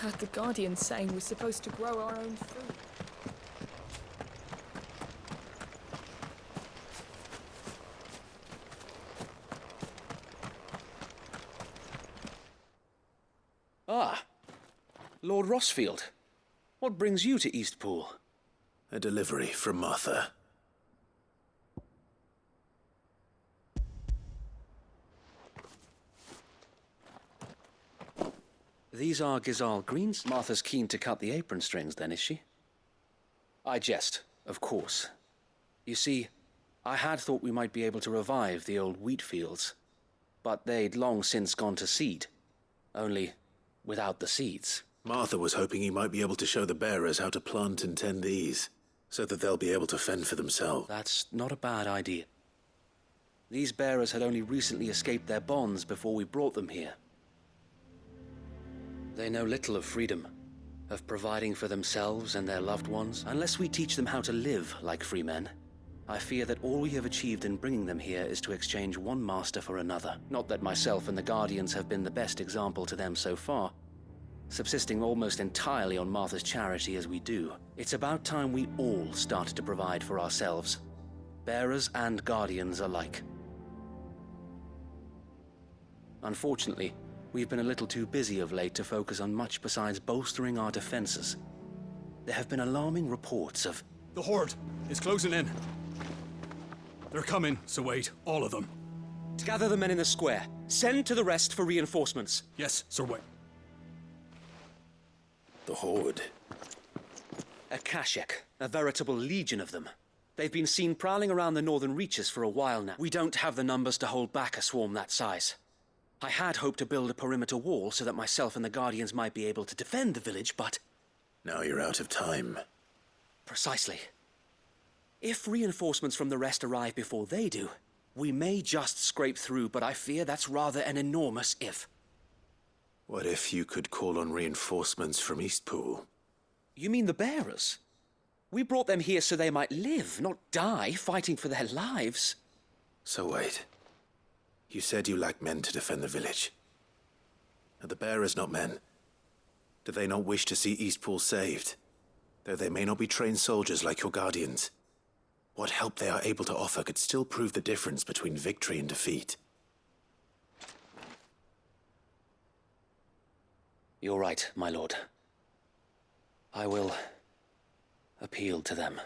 The Guardian saying we're supposed to grow our own food. Ah, Lord Rossfield. What brings you to Eastpool? A delivery from Martha. These are Gizal greens? Martha's keen to cut the apron strings then, is she? I jest, of course. You see, I had thought we might be able to revive the old wheat fields, but they'd long since gone to seed. Only without the seeds. Martha was hoping he might be able to show the bearers how to plant and tend these, so that they'll be able to fend for themselves. That's not a bad idea. These bearers had only recently escaped their bonds before we brought them here. They know little of freedom, of providing for themselves and their loved ones. Unless we teach them how to live like free men, I fear that all we have achieved in bringing them here is to exchange one master for another. Not that myself and the Guardians have been the best example to them so far, subsisting almost entirely on Martha's charity as we do. It's about time we all started to provide for ourselves, bearers and Guardians alike. Unfortunately, we've been a little too busy of late to focus on much besides bolstering our defenses. There have been alarming reports of... The Horde is closing in. They're coming, so wait, all of them. Gather the men in the square. Send to the rest for reinforcements. Yes, Sir Wayne. The Horde. A Kashek, a veritable legion of them. They've been seen prowling around the northern reaches for a while now. We don't have the numbers to hold back a swarm that size. I had hoped to build a perimeter wall so that myself and the Guardians might be able to defend the village, but... Now you're out of time. Precisely. If reinforcements from the rest arrive before they do, we may just scrape through, but I fear that's rather an enormous if. What if you could call on reinforcements from Eastpool? You mean the bearers? We brought them here so they might live, not die, fighting for their lives. So wait. You said you lacked men to defend the village. Are the bearers not men? Do they not wish to see Eastpool saved? Though they may not be trained soldiers like your Guardians, what help they are able to offer could still prove the difference between victory and defeat. You're right, my lord. I will appeal to them.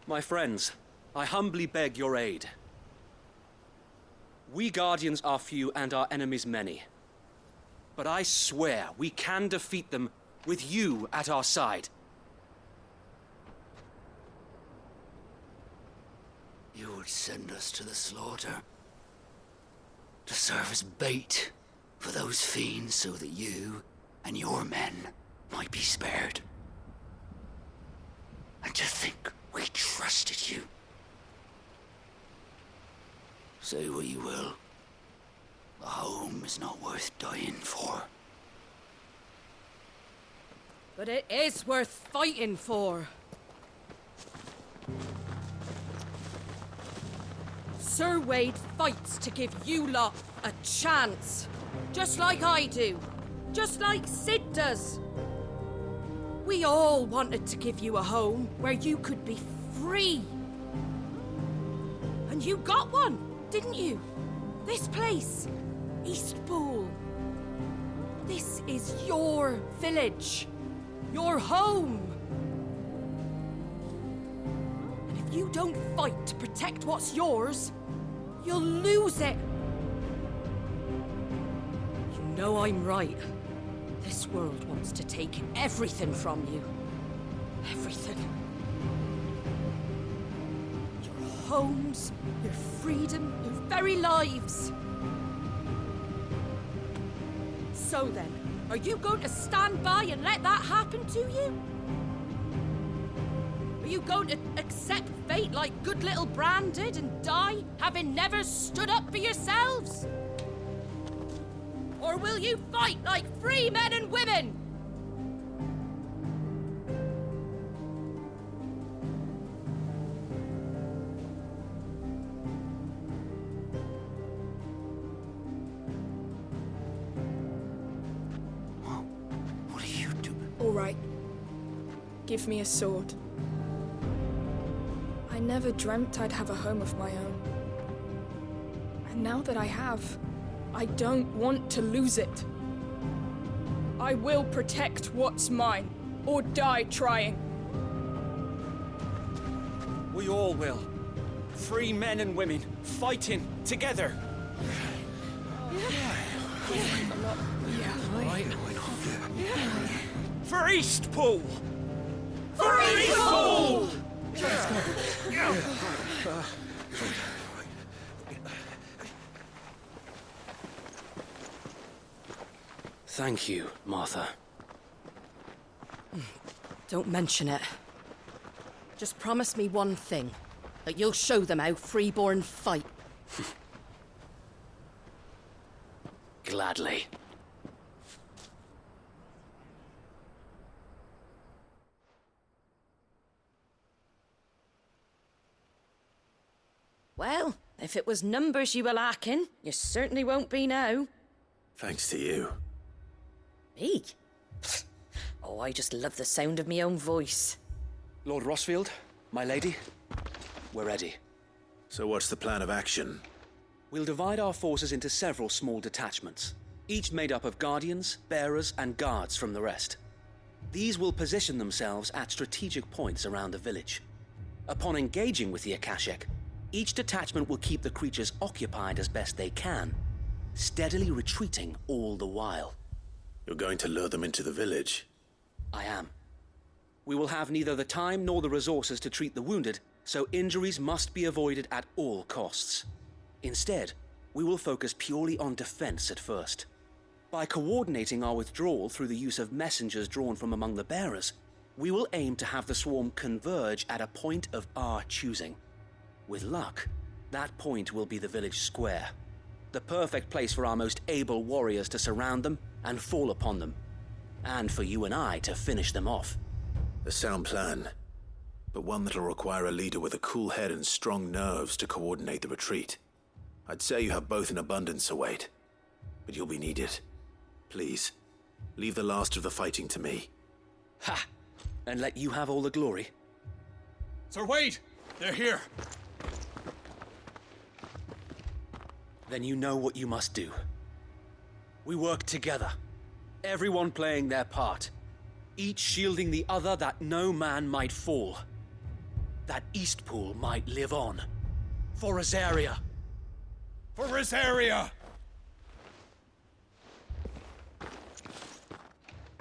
My friends, I humbly beg your aid. We Guardians are few and our enemies many. But I swear we can defeat them with you at our side. You would send us to the slaughter, to serve as bait for those fiends so that you and your men might be spared. And to think we trusted you. Say what you will, the home is not worth dying for. But it is worth fighting for. Sir Wade fights to give you lot a chance. Just like I do. Just like Sid does. We all wanted to give you a home where you could be free. And you got one, didn't you? This place, Eastpool. This is your village. Your home. And if you don't fight to protect what's yours, you'll lose it. You know I'm right. This world wants to take everything from you. Everything. Your homes, your freedom, your very lives. So then, are you going to stand by and let that happen to you? Are you going to accept fate like good little Bran did and die, having never stood up for yourselves? Or will you fight like free men and women? All right. Give me a sword. I never dreamt I'd have a home of my own. And now that I have, I don't want to lose it. I will protect what's mine, or die trying. We all will. Free men and women, fighting together. For Eastpool! For Eastpool! Thank you, Martha. Don't mention it. Just promise me one thing. That you'll show them how freeborn fight. Gladly. Well, if it was numbers you were lacking, you certainly won't be now. Thanks to you. Me? Oh, I just love the sound of my own voice. Lord Rosfield, my lady, we're ready. So what's the plan of action? We'll divide our forces into several small detachments, each made up of guardians, bearers, and guards from the rest. These will position themselves at strategic points around the village. Upon engaging with the Akashik, each detachment will keep the creatures occupied as best they can, steadily retreating all the while. You're going to lure them into the village? I am. We will have neither the time nor the resources to treat the wounded, so injuries must be avoided at all costs. Instead, we will focus purely on defense at first. By coordinating our withdrawal through the use of messengers drawn from among the bearers, we will aim to have the swarm converge at a point of our choosing. With luck, that point will be the village square, the perfect place for our most able warriors to surround them and fall upon them, and for you and I to finish them off. A sound plan, but one that'll require a leader with a cool head and strong nerves to coordinate the retreat. I'd say you have both in abundance, Sir Wade, but you'll be needed. Please, leave the last of the fighting to me. Ha! And let you have all the glory? Sir Wade! They're here! Then you know what you must do. We work together, everyone playing their part, each shielding the other that no man might fall, that Eastpool might live on. For Rosaria! For Rosaria!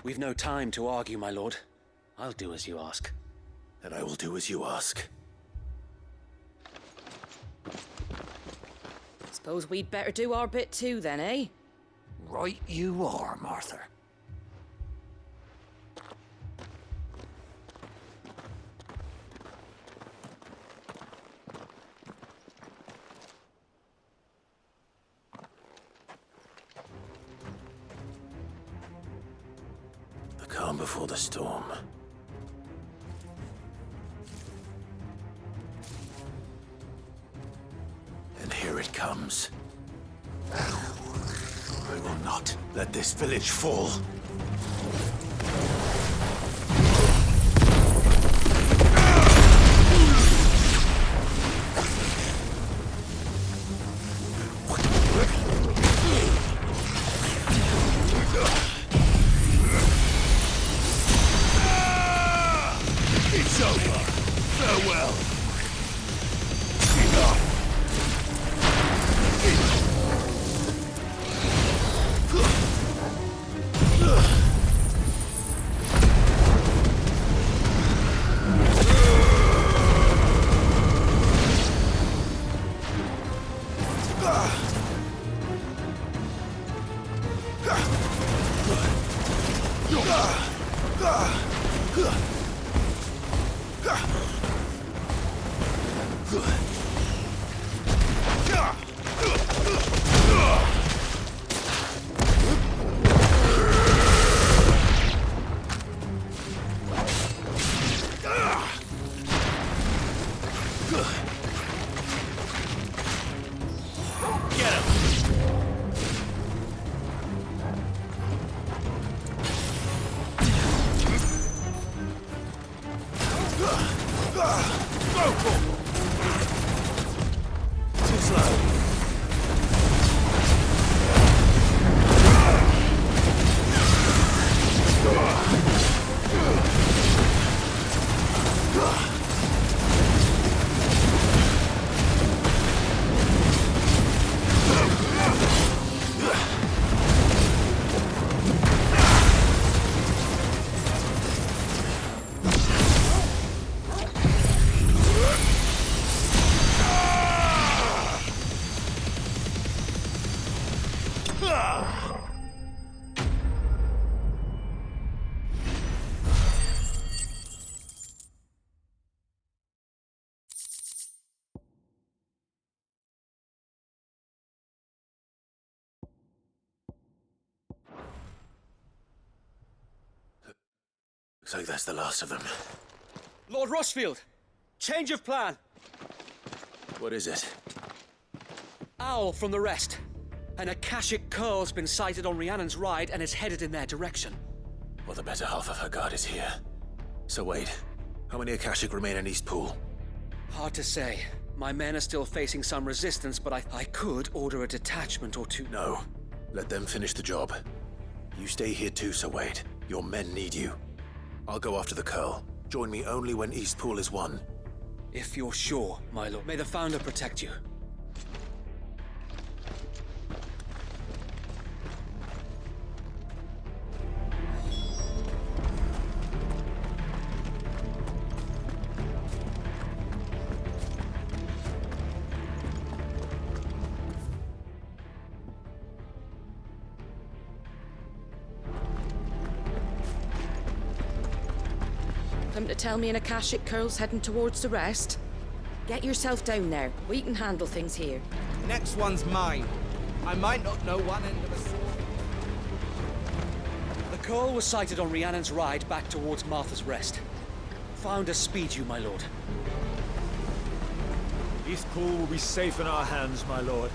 We've no time to argue, my lord. I'll do as you ask. And I will do as you ask. Suppose we'd better do our bit too then, eh? Right you are, Martha. The calm before the storm. And here it comes. I will not let this village fall. It's over. Farewell. Enough. Too slow. Looks like that's the last of them. Lord Rosfield! Change of plan! What is it? Owl from the rest. An Akashic Curl's been sighted on Rhiannon's Ride and is headed in their direction. Well, the better half of her guard is here. So wait, how many Akashic remain in Eastpool? Hard to say. My men are still facing some resistance, but I could order a detachment or two. No. Let them finish the job. You stay here too, Sir Wade. Your men need you. I'll go after the Curl. Join me only when Eastpool is won. If you're sure, my lord. May the Founder protect you. Come to tell me an Akashic Curl's heading towards the rest? Get yourself down there. We can handle things here. Next one's mine. I might not know one end of a sword. The Curl was sighted on Rhiannon's Ride back towards Martha's Rest. Founder speed you, my lord. Eastpool will be safe in our hands, my lord.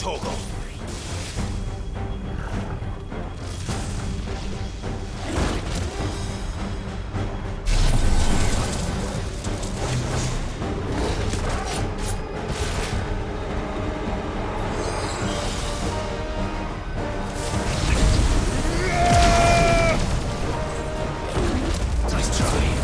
Torgal. Nice try.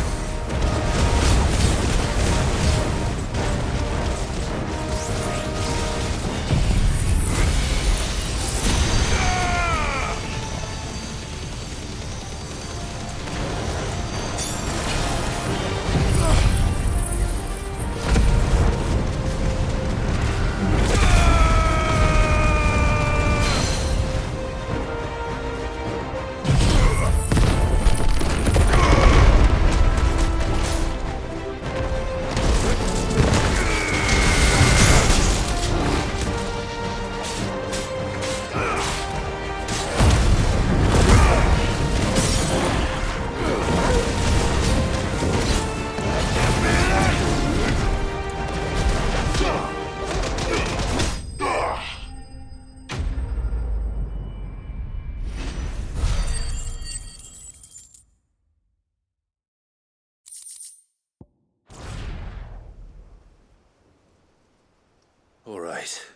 All right.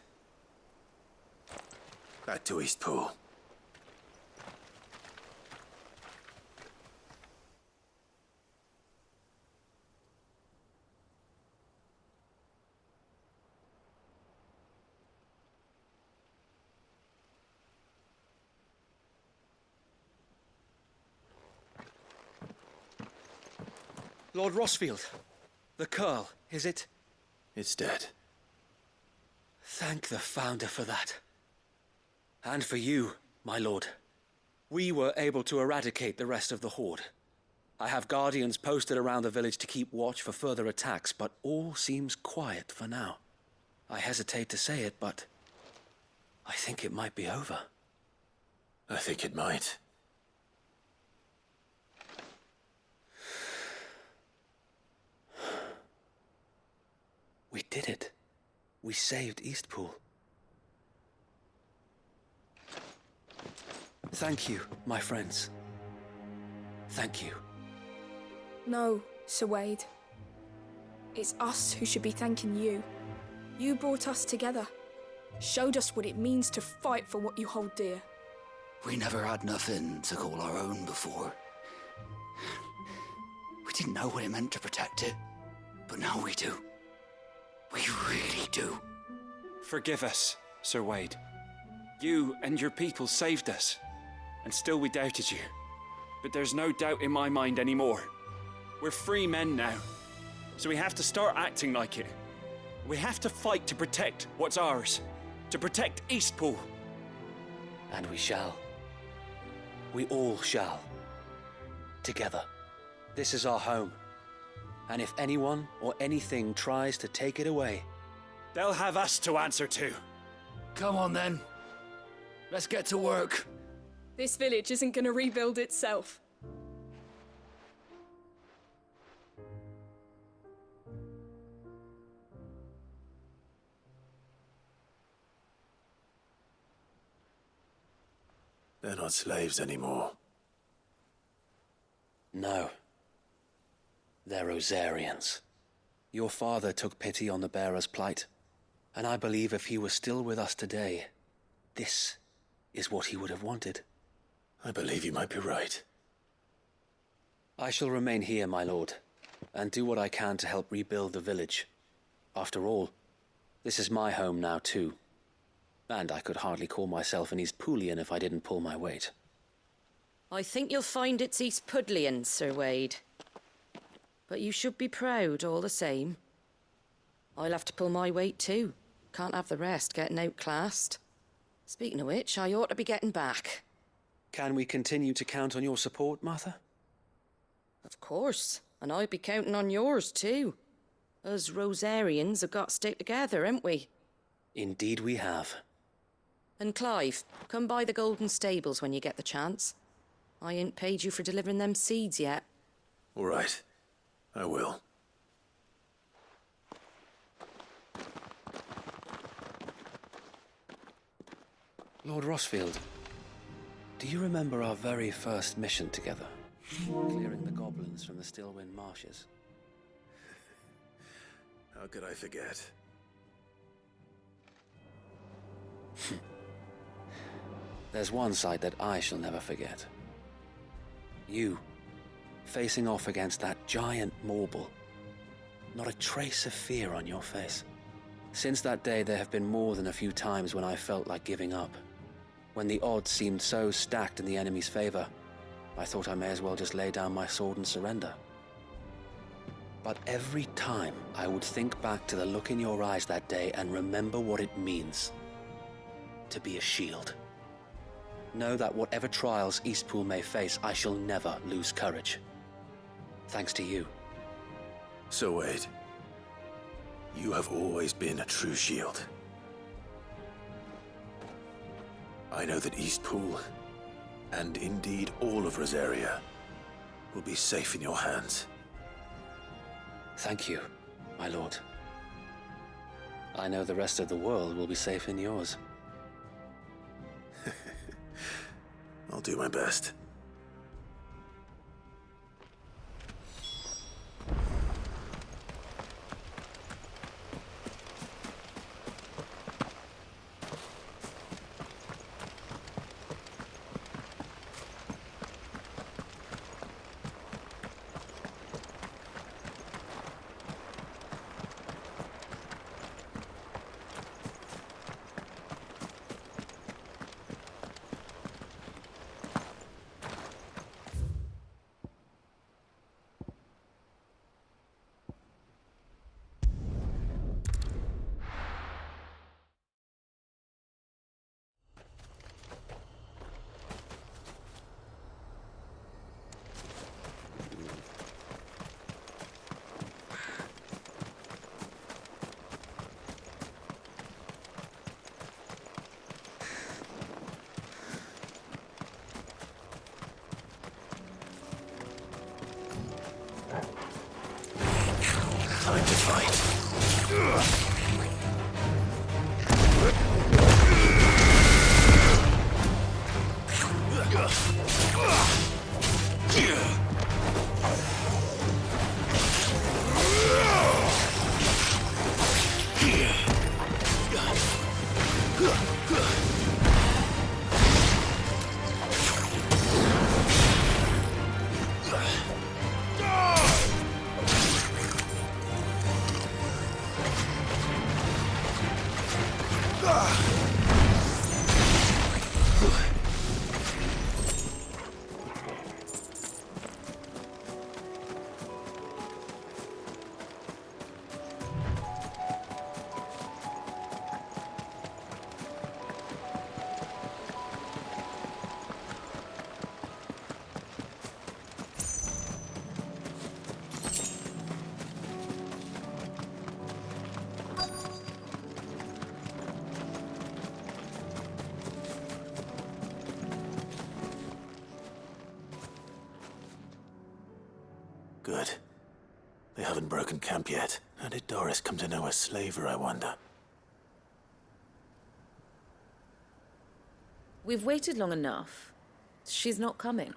Back to Eastpool. Lord Rosfield, the Curl, is it? It's dead. Thank the Founder for that. And for you, my lord. We were able to eradicate the rest of the Horde. I have guardians posted around the village to keep watch for further attacks, but all seems quiet for now. I hesitate to say it, but I think it might be over. I think it might. We did it. We saved Eastpool. Thank you, my friends. Thank you. No, Sir Wade. It's us who should be thanking you. You brought us together. Showed us what it means to fight for what you hold dear. We never had nothing to call our own before. We didn't know what it meant to protect it, but now we do. We really do. Forgive us, Sir Wade. You and your people saved us, and still we doubted you. But there's no doubt in my mind anymore. We're free men now, so we have to start acting like it. We have to fight to protect what's ours, to protect Eastpool. And we shall. We all shall. Together. This is our home. And if anyone or anything tries to take it away, they'll have us to answer to. Come on then. Let's get to work. This village isn't gonna rebuild itself. They're not slaves anymore. no. They're Rosarians. Your father took pity on the bearer's plight, and I believe if he was still with us today, this is what he would have wanted. I believe you might be right. I shall remain here, my lord, and do what I can to help rebuild the village. After all, this is my home now too, and I could hardly call myself an Eastpoolian if I didn't pull my weight. I think you'll find it's East Pudlian, Sir Wade. But you should be proud all the same. I'll have to pull my weight too. Can't have the rest getting outclassed. Speaking of which, I ought to be getting back. Can we continue to count on your support, Martha? Of course, and I'll be counting on yours too. Us Rosarians have got to stick together, haven't we? Indeed we have. And Clive, come by the Golden Stables when you get the chance. I ain't paid you for delivering them seeds yet. All right. I will. Lord Rosfield, do you remember our very first mission together? Clearing the goblins from the Stillwind Marshes? How could I forget? There's one sight that I shall never forget. You, facing off against that giant Morble. Not a trace of fear on your face. Since that day, there have been more than a few times when I felt like giving up. When the odds seemed so stacked in the enemy's favor, I thought I may as well just lay down my sword and surrender. But every time, I would think back to the look in your eyes that day and remember what it means to be a shield. Know that whatever trials Eastpool may face, I shall never lose courage. Thanks to you. So Wade, you have always been a true shield. I know that Eastpool, and indeed all of Rosaria, will be safe in your hands. Thank you, my lord. I know the rest of the world will be safe in yours. I'll do my best. Time to fight. Good. They haven't broken camp yet. How did Doris come to know a slaver, I wonder? We've waited long enough. She's not coming.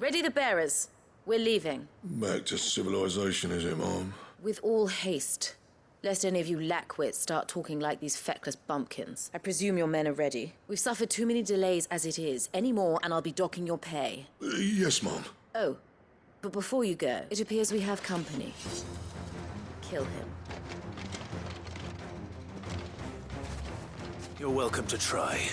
Ready the bearers. We're leaving. Back to civilization, is it, Mom? With all haste. Lest any of you lackwits start talking like these feckless bumpkins. I presume your men are ready. We've suffered too many delays as it is. Any more and I'll be docking your pay. Yes, Mom. Oh, but before you go, it appears we have company. Kill him. You're welcome to try.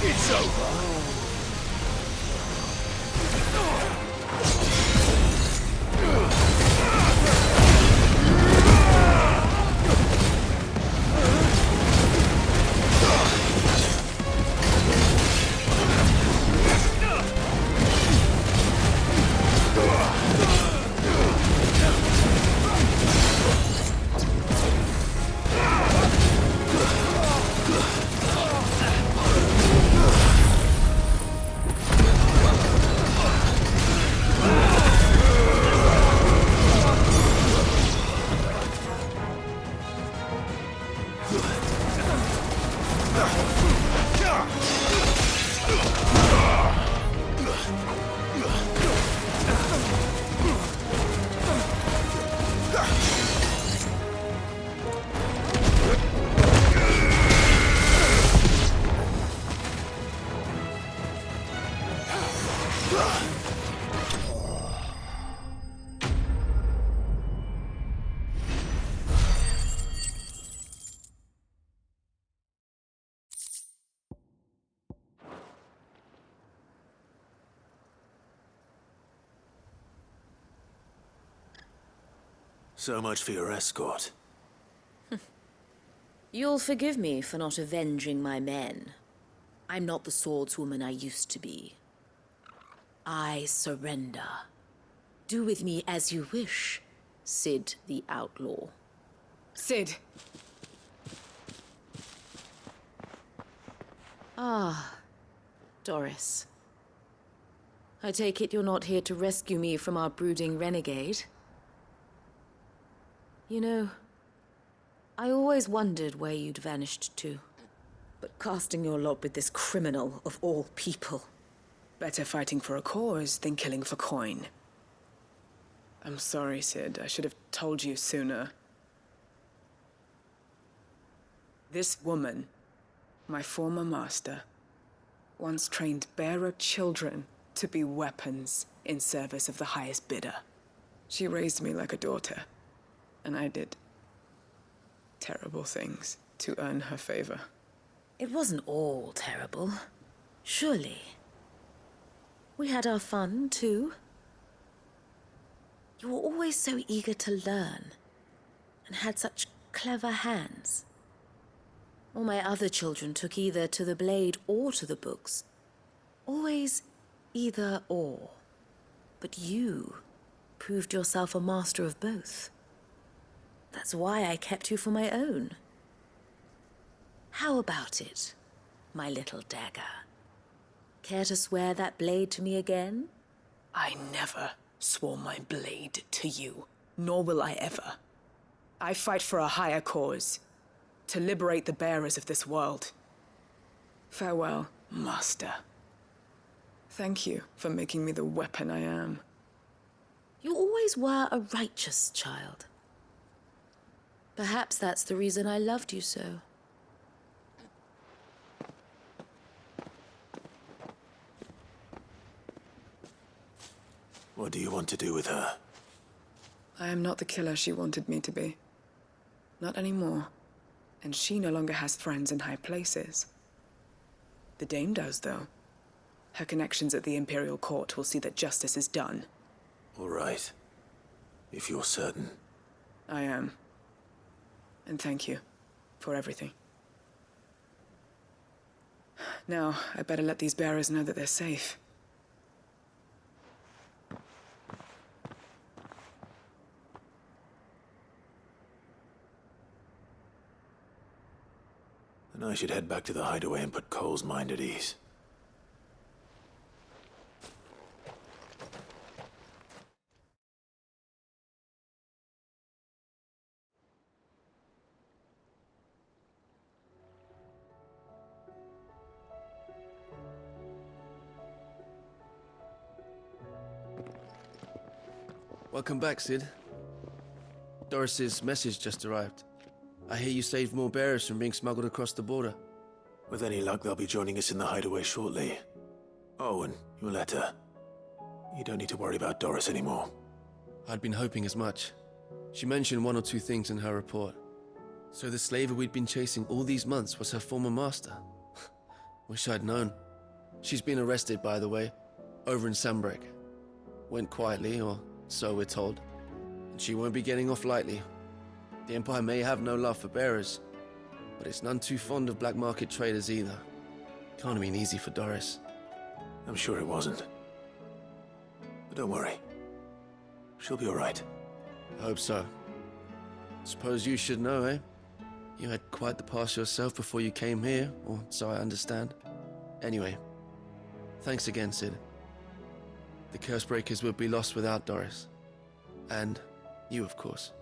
It's over. So much for your escort. You'll forgive me for not avenging my men. I'm not the swordswoman I used to be. I surrender. Do with me as you wish, Cid the Outlaw. Cid. Ah, Doris. I take it you're not here to rescue me from our brooding renegade? You know, I always wondered where you'd vanished to. But casting your lot with this criminal of all people... Better fighting for a cause than killing for coin. I'm sorry, Cid. I should have told you sooner. This woman, my former master, once trained bearer children to be weapons in service of the highest bidder. She raised me like a daughter, and I did terrible things to earn her favor. It wasn't all terrible, surely. We had our fun, too. You were always so eager to learn, and had such clever hands. All my other children took either to the blade or to the books. Always either or. But you proved yourself a master of both. That's why I kept you for my own. How about it, my little dagger? Care to swear that blade to me again? I never swore my blade to you, nor will I ever. I fight for a higher cause, to liberate the bearers of this world. Farewell, Master. Thank you for making me the weapon I am. You always were a righteous child. Perhaps that's the reason I loved you so. What do you want to do with her? I am not the killer she wanted me to be. Not anymore. And she no longer has friends in high places. The Dame does, though. Her connections at the Imperial Court will see that justice is done. All right. If you're certain. I am. And thank you for everything. Now, I better let these bearers know that they're safe. And I should head back to the hideaway and put Cole's mind at ease. Welcome back, Cid. Doris's message just arrived. I hear you saved more bearers from being smuggled across the border. With any luck, they'll be joining us in the hideaway shortly. Oh, and your letter. You don't need to worry about Doris anymore. I'd been hoping as much. She mentioned one or two things in her report. So the slaver we'd been chasing all these months was her former master. Wish I'd known. She's been arrested, by the way, over in Sanbreque. Went quietly, or so we're told. And she won't be getting off lightly. The Empire may have no love for bearers, but it's none too fond of black market traders either. Can't have been easy for Doris. I'm sure it wasn't. But don't worry. She'll be all right. I hope so. Suppose you should know, eh? You had quite the past yourself before you came here, or so I understand. Anyway, thanks again, Cid. The Cursebreakers would be lost without Doris. And you, of course.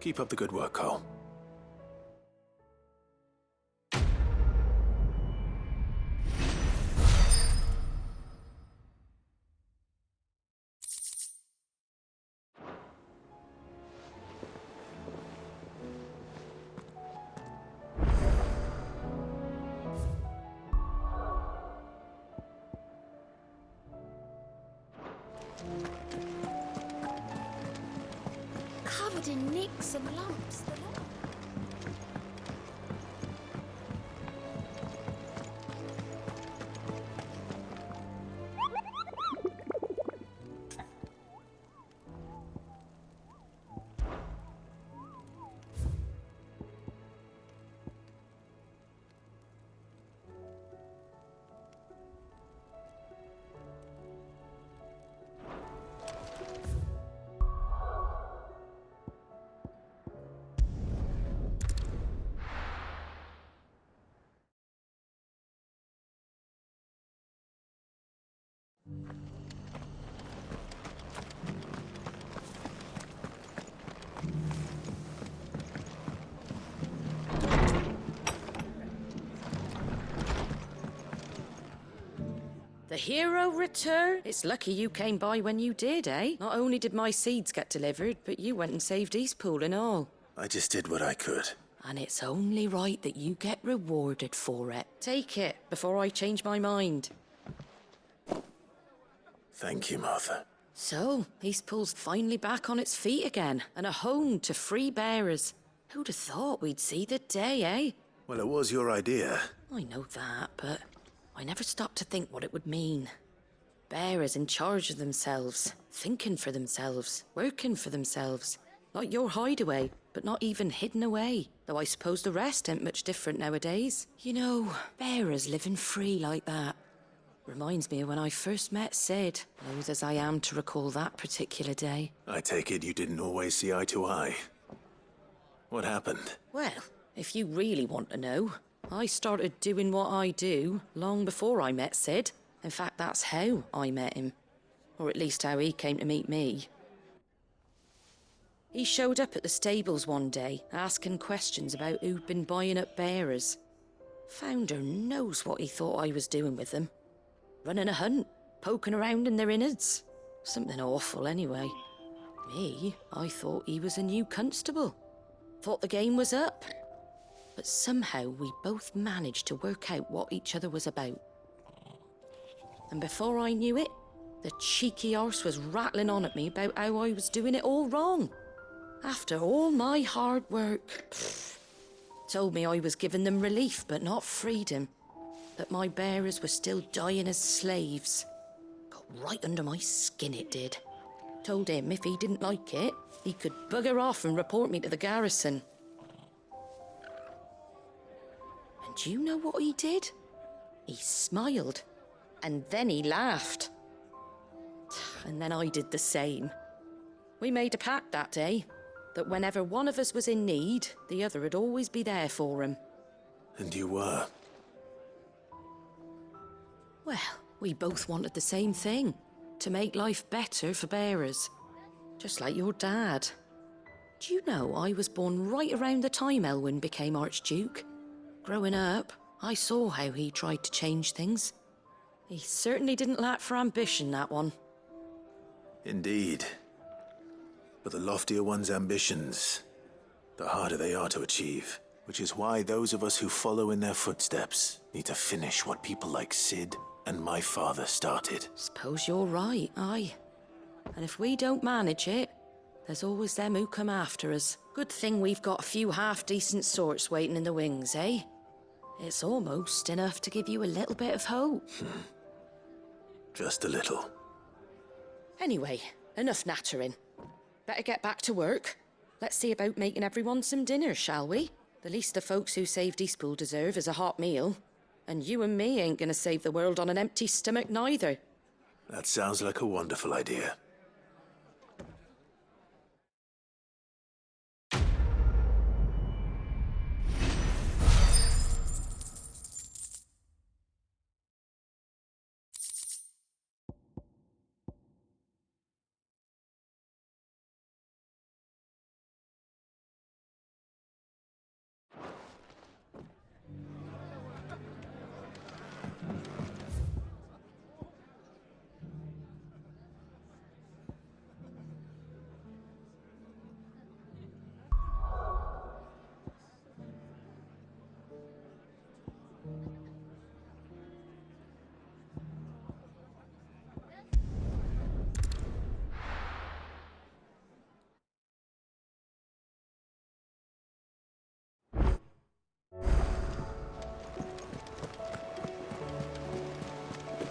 Keep up the good work, Cole. Covered in nicks and lumps. The hero return? It's lucky you came by when you did, eh? Not only did my seeds get delivered, but you went and saved Eastpool and all. I just did what I could. And it's only right that you get rewarded for it. Take it before I change my mind. Thank you, Martha. So, Eastpool's finally back on its feet again, and a home to free bearers. Who'd have thought we'd see the day, eh? Well, it was your idea. I know that, but I never stopped to think what it would mean. Bearers in charge of themselves, thinking for themselves, working for themselves. Like your hideaway, but not even hidden away. Though I suppose the rest ain't much different nowadays. You know, bearers living free like that. Reminds me of when I first met Sid, loath as I am to recall that particular day. I take it you didn't always see eye to eye. What happened? Well, if you really want to know, I started doing what I do long before I met Sid. In fact, that's how I met him. Or at least how he came to meet me. He showed up at the stables one day, asking questions about who'd been buying up bearers. Founder knows what he thought I was doing with them. Running a hunt, poking around in their innards. Something awful, anyway. Me, I thought he was a new constable. Thought the game was up. But somehow we both managed to work out what each other was about. And before I knew it, the cheeky arse was rattling on at me about how I was doing it all wrong. After all my hard work. Told me I was giving them relief, but not freedom. That my bearers were still dying as slaves. Got right under my skin, it did. Told him if he didn't like it, he could bugger off and report me to the garrison. And do you know what he did? He smiled. And then he laughed. And then I did the same. We made a pact that day, that whenever one of us was in need, the other would always be there for him. And you were? Well, we both wanted the same thing. To make life better for bearers. Just like your dad. Do you know I was born right around the time Elwyn became Archduke? Growing up, I saw how he tried to change things. He certainly didn't lack for ambition, that one. Indeed. But the loftier one's ambitions, the harder they are to achieve. Which is why those of us who follow in their footsteps need to finish what people like Sid and my father started. Suppose you're right, aye. And if we don't manage it, there's always them who come after us. Good thing we've got a few half-decent sorts waiting in the wings, eh? It's almost enough to give you a little bit of hope. Just a little. Anyway, enough nattering. Better get back to work. Let's see about making everyone some dinner, shall we? The least the folks who saved Eastpool deserve is a hot meal. And you and me ain't gonna save the world on an empty stomach neither. That sounds like a wonderful idea.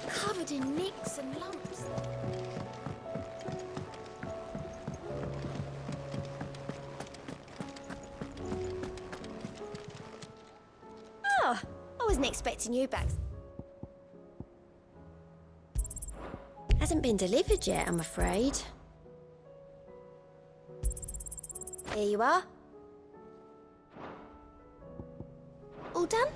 Covered in nicks and lumps. Oh, I wasn't expecting you back. Hasn't been delivered yet, I'm afraid. Here you are. All done?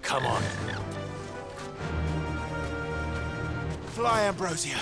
Come on. Fly, Ambrosia.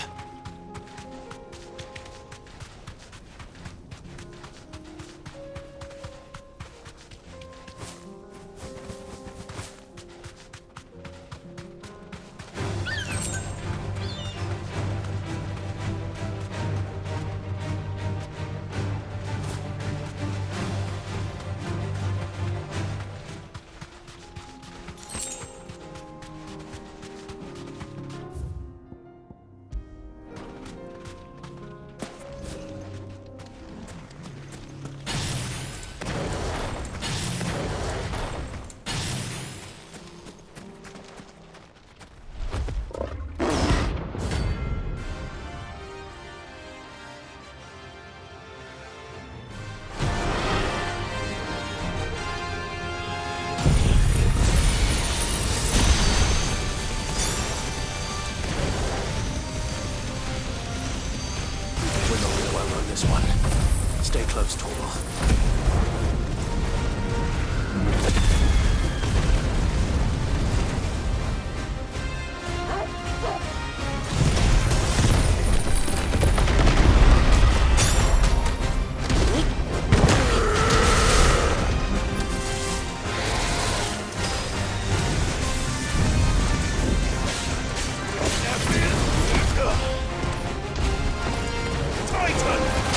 This one. Stay close, Torvald. Titan!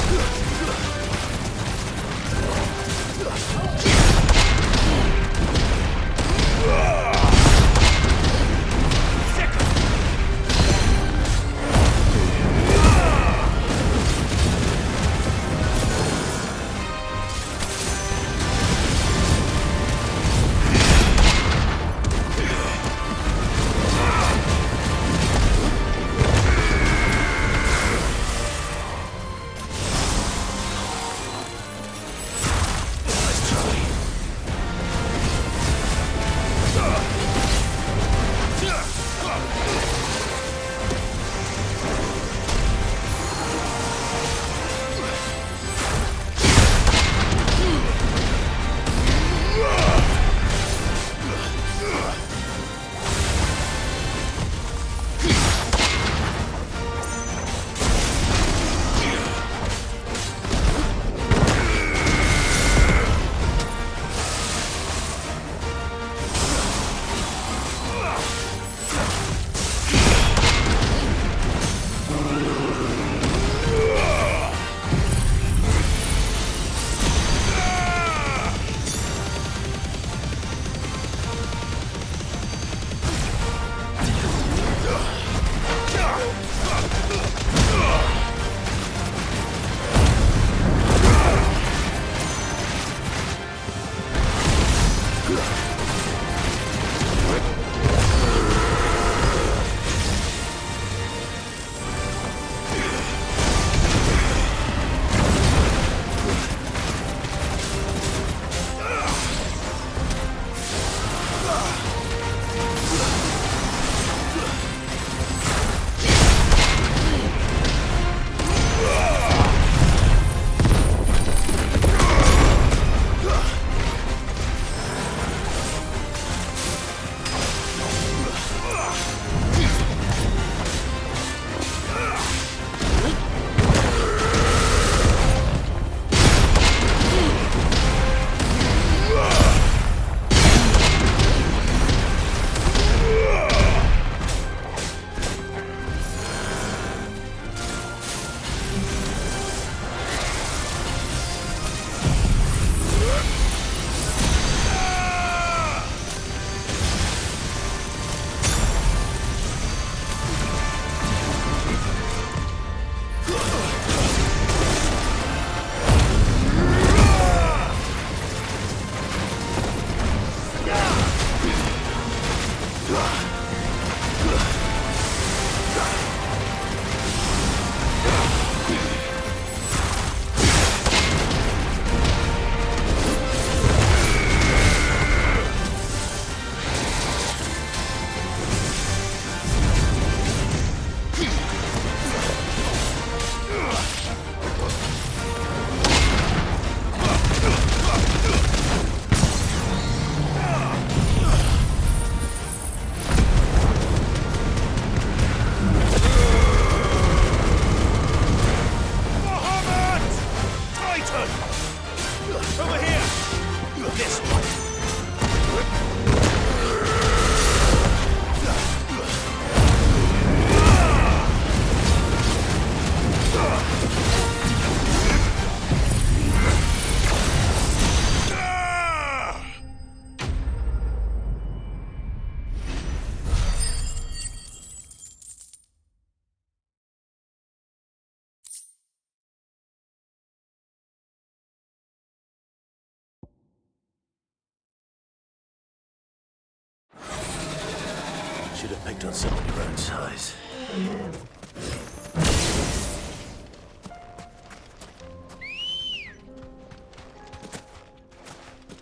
worked on someone your own size.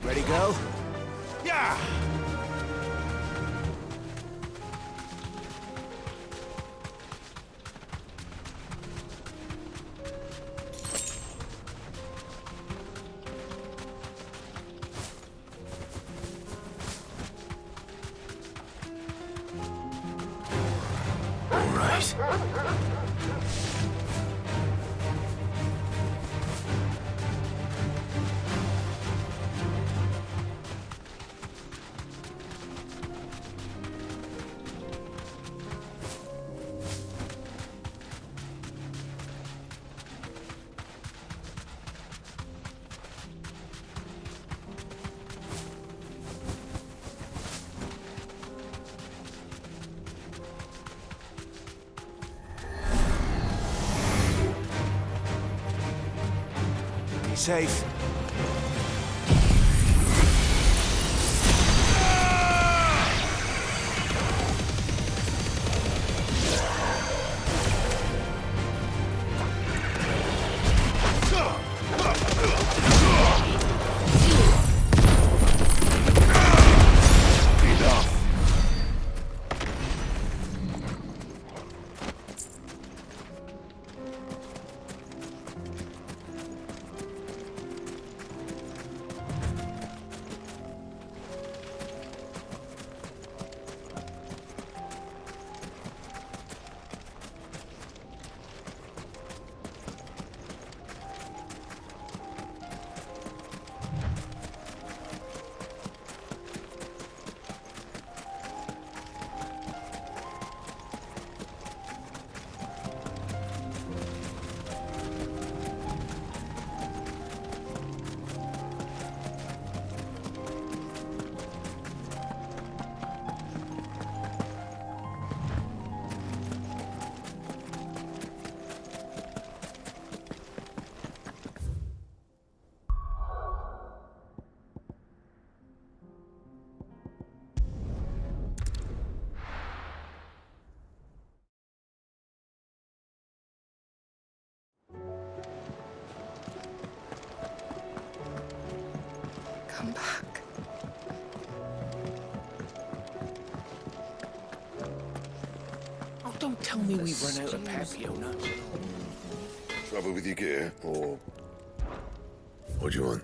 Ready, go? Yeah! All right. Be safe. Come back. Oh, don't tell me we've run out of Papiona. Trouble with your gear, or what do you want?